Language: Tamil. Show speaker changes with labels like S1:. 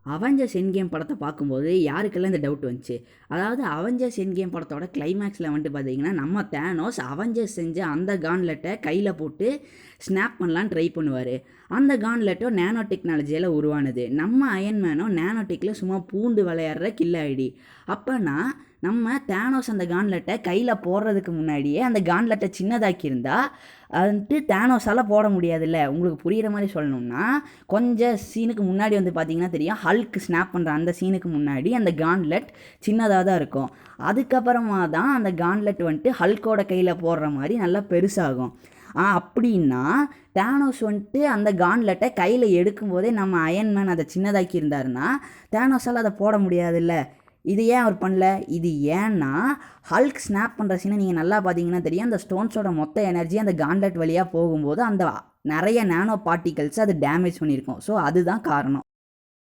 S1: அவெஞ்சர்ஸ் எண்ட் கேம் படத்தை பார்க்கும்போது யாருக்கெல்லாம் இந்த டவுட் வந்துச்சு. அதாவது அவெஞ்சர்ஸ் எண்ட் கேம் படத்தோட கிளைமேக்ஸில் வந்துட்டு பார்த்தீங்கன்னா, நம்ம தேனோஸ் அவெஞ்சர்ஸ் செஞ்ச அந்த கான்லெட்டை கையில் போட்டு ஸ்னாப் பண்ணலான்னு ட்ரை பண்ணுவார். அந்த கான்லெட்டோ நேனோ டெக்னாலஜியில் உருவானது. நம்ம அயன்மேனோ நேனோ டெக்கில் சும்மா பூந்து விளையாடுற கில் ஐடி. அப்போனா நம்ம தேனோஸ் அந்த கான்லெட்டை கையில் போடுறதுக்கு முன்னாடியே அந்த கான்லெட்டை சின்னதாக்கியிருந்தா வந்துட்டு தேனோஸால் போட முடியாதுல்ல. உங்களுக்கு புரிகிற மாதிரி சொல்லணும்னா, கொஞ்சம் சீனுக்கு முன்னாடி வந்து பார்த்தீங்கன்னா தெரியும், ஹல்க் ஸ்னாப் பண்ணுற அந்த சீனுக்கு முன்னாடி அந்த கான்லெட் சின்னதாக தான் இருக்கும். அதுக்கப்புறமா தான் அந்த கான்லெட் வந்துட்டு ஹல்கோட கையில் போடுற மாதிரி நல்லா பெருசாகும். அப்படின்னா தேனோஸ் வந்துட்டு அந்த கான்லெட்டை கையில் எடுக்கும்போதே நம்ம அயன்மேன் அதை சின்னதாக்கி இருந்தாருன்னா தேனோஸால் அதை போட முடியாதுல்ல. இது ஏன் அவர் பண்ணல? இது ஏன்னா ஹல்க் ஸ்னாப் பண்ணுற சீனை நீங்கள் நல்லா பார்த்தீங்கன்னா தெரியும், அந்த ஸ்டோன்ஸோட மொத்த எனர்ஜி அந்த கான்லெட் வழியாக போகும்போது அந்த நிறைய நேனோ பார்ட்டிகல்ஸ் அது டேமேஜ் பண்ணியிருக்கோம். ஸோ அதுதான் காரணம்.